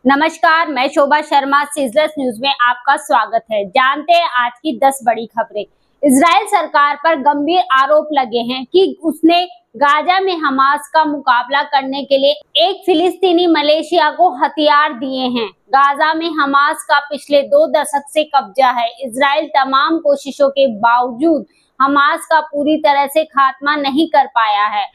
नमस्कार, मैं शोभा Sharma. Ceaseless news में आपका स्वागत है। जानते हैं आज की 10 बड़ी खबरें। इजराइल सरकार पर गंभीर आरोप लगे हैं कि उसने गाजा में हमास का मुकाबला करने के लिए एक फिलिस्तीनी मलेशिया को हथियार दिए हैं। गाजा में हमास का पिछले 2 दशक से कब्जा है। इजराइल तमाम कोशिशों के बावजूद हमास का पूरी तरह से खात्मा नहीं कर पाया है।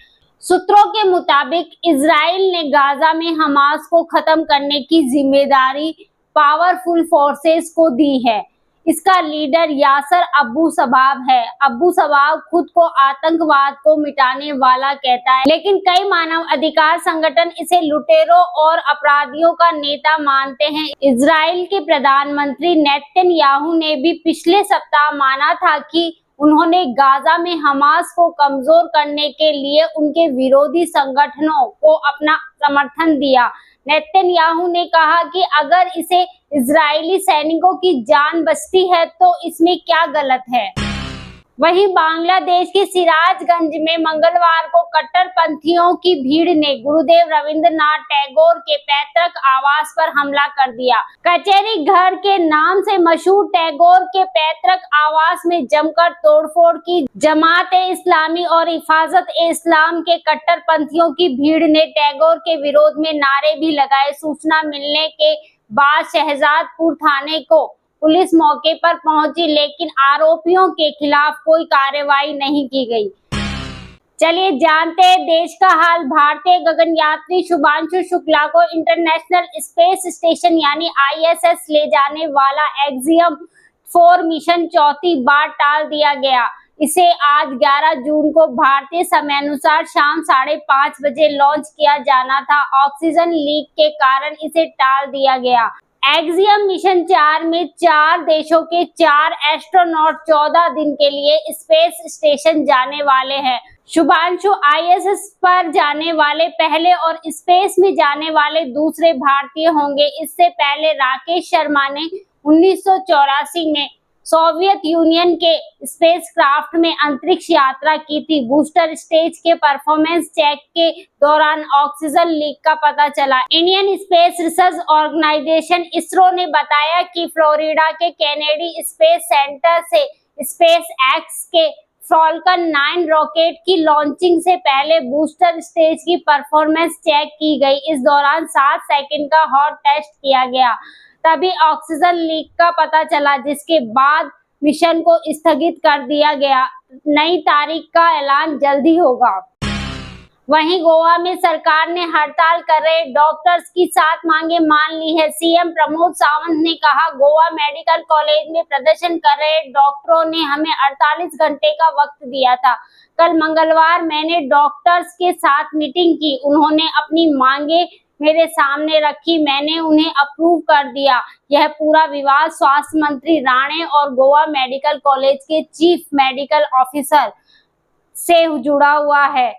सूत्रों के मुताबिक इजराइल ने गाजा में हमास को खत्म करने की जिम्मेदारी पावरफुल फोर्सेस को दी है। इसका लीडर यासर अबू सबाब है। अबू सबाब खुद को आतंकवाद को मिटाने वाला कहता है, लेकिन कई मानव अधिकार संगठन इसे लुटेरों और अपराधियों का नेता मानते हैं। इजराइल के प्रधानमंत्री नेतन्याहू ने भी पिछले सप्ताह माना था कि उन्होंने गाजा में हमास को कमजोर करने के लिए उनके विरोधी संगठनों को अपना समर्थन दिया। नेतन्याहू ने कहा कि अगर इसे इजरायली सैनिकों की जान बचती है तो इसमें क्या गलत है। वहीं बांग्लादेश के सिराजगंज में मंगलवार को कट्टरपंथियों की भीड़ ने गुरुदेव रविंद्रनाथ टैगोर के पैतृक आवास पर हमला कर दिया। कचहरी घर के नाम से मशहूर टैगोर के पैतृक आवास में जमकर तोड़फोड़ की। जमात-ए-इस्लामी और हिफाजत-ए-इस्लाम के कट्टरपंथियों की भीड़ ने टैगोर के विरोध में नारे भी लगाए। सूचना मिलने के बाद शहजादपुर थाने को पुलिस मौके पर पहुंची, लेकिन आरोपियों के खिलाफ कोई कार्रवाई नहीं की गई। चलिए जानते हैं देश का हाल। भारतीय गगनयात्री शुभांशु शुक्ला को इंटरनेशनल स्पेस स्टेशन यानी ISS ले जाने वाला एक्सियम 4 मिशन चौथी बार टाल दिया गया। इसे आज 11 जून को भारतीय समयानुसार शाम 5:30 बजे लॉन्च किया जाना था। ऑक्सीजन लीक के कारण इसे टाल दिया गया। एक्सियम मिशन 4 में 4 देशों के 4 एस्ट्रोनॉट 14 दिन के लिए स्पेस स्टेशन जाने वाले हैं। शुभांशु ISS पर जाने वाले पहले और स्पेस में जाने वाले दूसरे भारतीय होंगे। इससे पहले राकेश शर्मा ने 1984 में सोवियत यूनियन के स्पेसक्राफ्ट में अंतरिक्ष यात्रा की थी। बूस्टर स्टेज के परफॉर्मेंस चेक के दौरान ऑक्सीजन लीक का पता चला। Indian space research organisation ISRO ने बताया कि फ्लोरिडा के केनेडी स्पेस सेंटर से स्पेस एक्स के फॉल्कन 9 रॉकेट की लॉन्चिंग से पहले बूस्टर स्टेज की परफॉर्मेंस चेक की गई। इस दौरान 7 सेकंड का हॉट टेस्ट किया गया, तभी ऑक्सीजन लीक का पता चला, जिसके बाद मिशन को स्थगित कर दिया गया। नई तारीख का ऐलान जल्दी होगा। वहीं गोवा में सरकार ने हड़ताल कर रहे डॉक्टर्स की 7 मांगे मान ली है। CM प्रमोद सावंत ने कहा, गोवा मेडिकल कॉलेज में प्रदर्शन कर रहे डॉक्टरों ने हमें 48 घंटे का वक्त दिया था। कल मंगलवार मैंने डॉक्टर्स के साथ मीटिंग की। उन्होंने अपनी मांगे मेरे सामने रखी, मैंने उन्हें अप्रूव कर दिया। यह पूरा विवाद स्वास्थ्य मंत्री राणे और गोवा मेडिकल कॉलेज के चीफ मेडिकल ऑफिसर से जुड़ा हुआ है।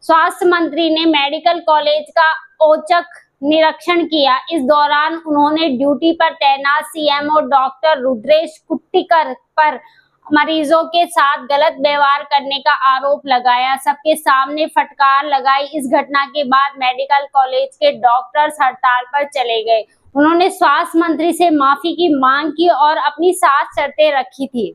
स्वास्थ्य मंत्री ने मेडिकल कॉलेज का औचक निरीक्षण किया। इस दौरान उन्होंने ड्यूटी पर तैनात CMO डॉक्टर रुद्रेश कुट्टिकर पर मरीजों के साथ गलत व्यवहार करने का आरोप लगाया, सबके सामने फटकार लगाई। इस घटना के बाद मेडिकल कॉलेज के डॉक्टर्स हड़ताल पर चले गए। उन्होंने स्वास्थ्य मंत्री से माफी की मांग की और अपनी 7 शर्तें रखी थी।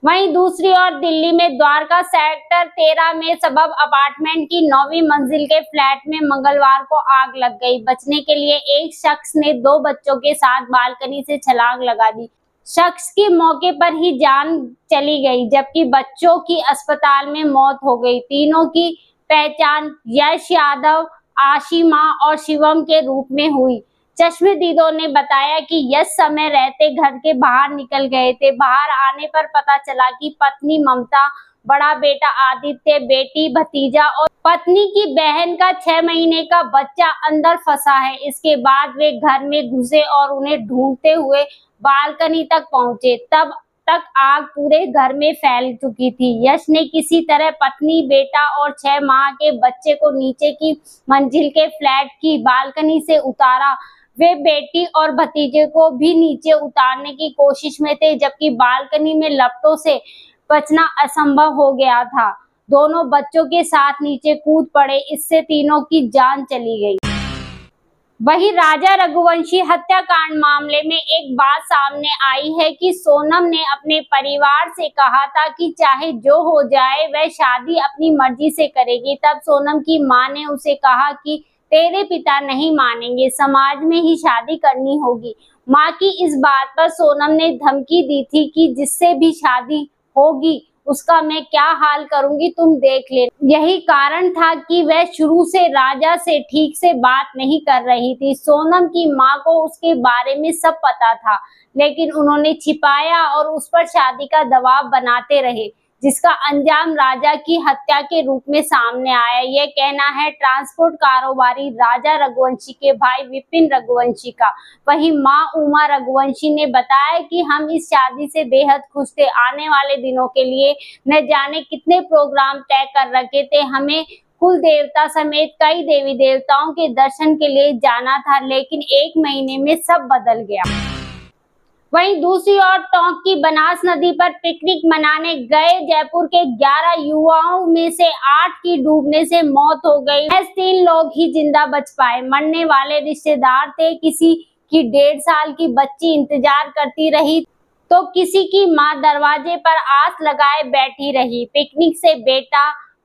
वहीं दूसरी ओर दिल्ली में द्वारका सेक्टर 13 में सबब अपार्टमेंट की 9वीं मंजिल के फ्लैट में मंगलवार को आग लग गई। बचने के लिए एक शख्स ने 2 बच्चों के साथ बालकनी से छलांग लगा दी। शख्स की मौके पर ही जान चली गई, जबकि बच्चों की अस्पताल में मौत हो गई। तीनों की पहचान यश यादव, आशिमा और शिवम के रूप में हुई। चश्मदीदों ने बताया कि यश समय रहते घर के बाहर निकल गए थे। बाहर आने पर पता चला कि पत्नी ममता, बड़ा बेटा आदित्य, बेटी भतीजा और पत्नी की बहन का 6 महीने का बच्चा अंदर फंसा है। इसके बाद वे घर में घुसे और उन्हें ढूंढते हुए बालकनी तक पहुंचे। तब तक आग पूरे घर में फैल चुकी थी। यश ने किसी तरह पत्नी, बेटा और 6 माह के बच्चे को नीचे की मंजिल के फ्लैट की बालकनी से उतारा। वे बेटी और भतीजे को भी नीचे उतारने की कोशिश में थे, जबकि बालकनी में लपटों से बचना असंभव हो गया था। दोनों बच्चों के साथ नीचे कूद पड़े, इससे तीनों की जान चली गई। वही राजा रघुवंशी हत्याकांड मामले में एक बात सामने आई है कि सोनम ने अपने परिवार से कहा था कि चाहे जो हो जाए वह शादी अपनी मर्जी से करेगी। तब सोनम की मां ने उसे कहा कि तेरे पिता नहीं मानेंगे, समाज में ही शादी करनी होगी। मां की इस बात पर सोनम ने धमकी दी थी कि जिससे भी शादी होगी उसका मैं क्या हाल करूंगी तुम देख ले। यही कारण था कि वह शुरू से राजा से ठीक से बात नहीं कर रही थी। सोनम की मां को उसके बारे में सब पता था, लेकिन उन्होंने छिपाया और उस पर शादी का दबाव बनाते रहे, जिसका अंजाम राजा की हत्या के रूप में सामने आया। यह कहना है ट्रांसपोर्ट कारोबारी राजा रघुवंशी के भाई विपिन रघुवंशी का। वहीं मां उमा रघुवंशी ने बताया कि हम इस शादी से बेहद खुश थे। आने वाले दिनों के लिए न जाने कितने प्रोग्राम तय कर रखे थे। हमें कुल देवता समेत कई देवी देवताओं के दर्शन के लिए जाना था, लेकिन 1 महीने में सब बदल गया। वहीं दूसरी ओर टोंक की बनास नदी पर पिकनिक मनाने गए जयपुर के 11 युवाओं में से 8 की डूबने से मौत हो गई। 3 लोग ही जिंदा बच पाए। मरने वाले रिश्तेदार थे। किसी की 1.5 साल की बच्ची इंतजार करती रही तो किसी की मां दरवाजे पर आस लगाए बैठी रही। पिकनिक से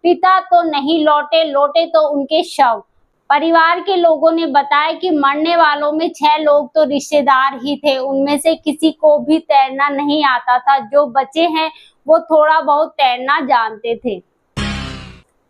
पिता तो नहीं लौटे तो उनके शव। परिवार के लोगों ने बताया कि मरने वालों में 6 लोग तो रिश्तेदार ही थे। उनमें से किसी को भी तैरना नहीं आता था। जो बचे हैं वो थोड़ा बहुत तैरना जानते थे।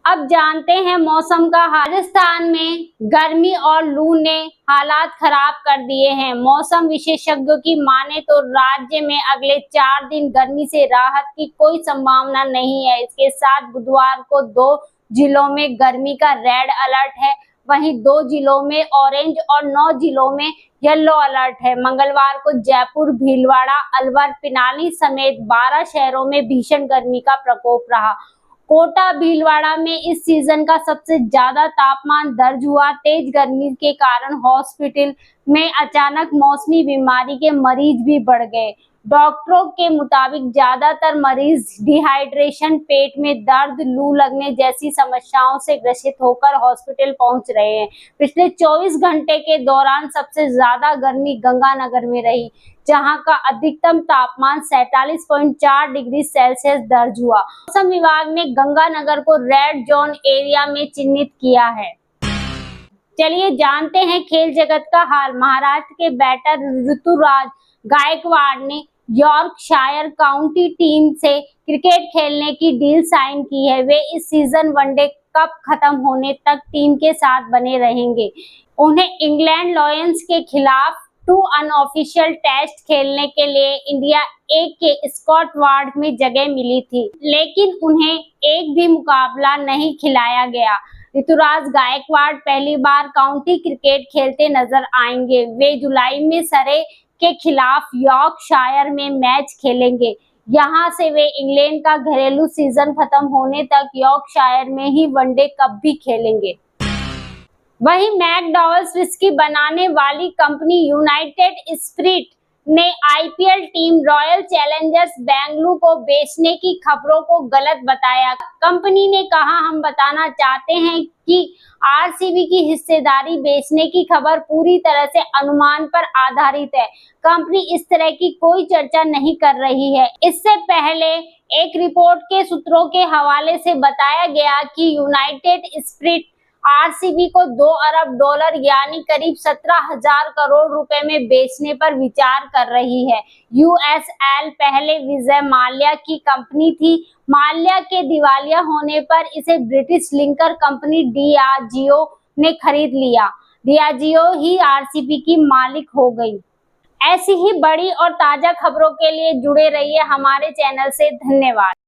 अब जानते हैं मौसम का हाल। राजस्थान में गर्मी और लू ने हालात खराब कर दिए हैं। मौसम विशेषज्ञों की माने तो राज्य में अगले 4 दिन गर्मी से राहत की कोई संभावना नहीं है। इसके साथ बुधवार को 2 जिलों में गर्मी का रेड अलर्ट है। वहीं 2 जिलों में ऑरेंज और 9 जिलों में येलो अलर्ट है। मंगलवार को जयपुर, भीलवाड़ा, अलवर, पिनाली समेत 12 शहरों में भीषण गर्मी का प्रकोप रहा। कोटा, भीलवाड़ा में इस सीजन का सबसे ज्यादा तापमान दर्ज हुआ। तेज गर्मी के कारण हॉस्पिटल में अचानक मौसमी बीमारी के मरीज भी बढ़ गए। डॉक्टरों के मुताबिक ज्यादातर मरीज डिहाइड्रेशन, पेट में दर्द, लू लगने जैसी समस्याओं से ग्रसित होकर हॉस्पिटल पहुंच रहे हैं। पिछले 24 घंटे के दौरान सबसे ज्यादा गर्मी गंगानगर में रही, जहां का अधिकतम तापमान 47.4 डिग्री सेल्सियस दर्ज हुआ। मौसम विभाग ने गंगानगर को रेड जोन एरिया में चिन्हित किया है। चलिए जानते हैं खेल जगत का हाल। महाराष्ट्र के बैटर ऋतुराज गायकवाड़ ने यॉर्कशायर काउंटी टीम से क्रिकेट खेलने की डील साइन की है। वे इस सीजन वनडे कप खत्म होने तक टीम के साथ बने रहेंगे। उन्हें इंग्लैंड लॉयंस के खिलाफ 2 अनऑफिशियल टेस्ट खेलने के लिए इंडिया ए के स्कॉट वार्ड में जगह मिली थी, लेकिन उन्हें एक भी मुकाबला नहीं खिलाया गया। ऋतुराज गायकवाड़ पहली बार काउंटी क्रिकेट खेलते नजर आएंगे। वे जुलाई में सरे के खिलाफ यॉर्कशायर में मैच खेलेंगे। यहां से वे इंग्लैंड का घरेलू सीजन खत्म होने तक यॉर्कशायर में ही वनडे कप भी खेलेंगे। वहीं मैकडॉवेल्स विस्की बनाने वाली कंपनी यूनाइटेड स्पिरिट ने IPL team royal Challengers Bengaluru को बेचने की खबरों को गलत बताया। कंपनी ने कहा, हम बताना चाहते हैं कि आरसीबी की हिस्सेदारी बेचने की खबर पूरी तरह से अनुमान पर आधारित है। कंपनी इस तरह की कोई चर्चा नहीं कर रही है। इससे पहले एक रिपोर्ट के सूत्रों के हवाले से बताया गया कि यूनाइटेड स्पिरिट आरसीबी को $2 अरब यानी करीब 17,000 करोड़ रुपए में बेचने पर विचार कर रही है। यूएसएल पहले विजय माल्या की कंपनी थी। माल्या के दिवालिया होने पर इसे ब्रिटिश लिंकर कंपनी डियाजियो ने खरीद लिया। डियाजियो ही आरसीबी की मालिक हो गई। ऐसी ही बड़ी और ताजा खबरों के लिए जुड़े रहिए हमारे चैनल से। धन्यवाद।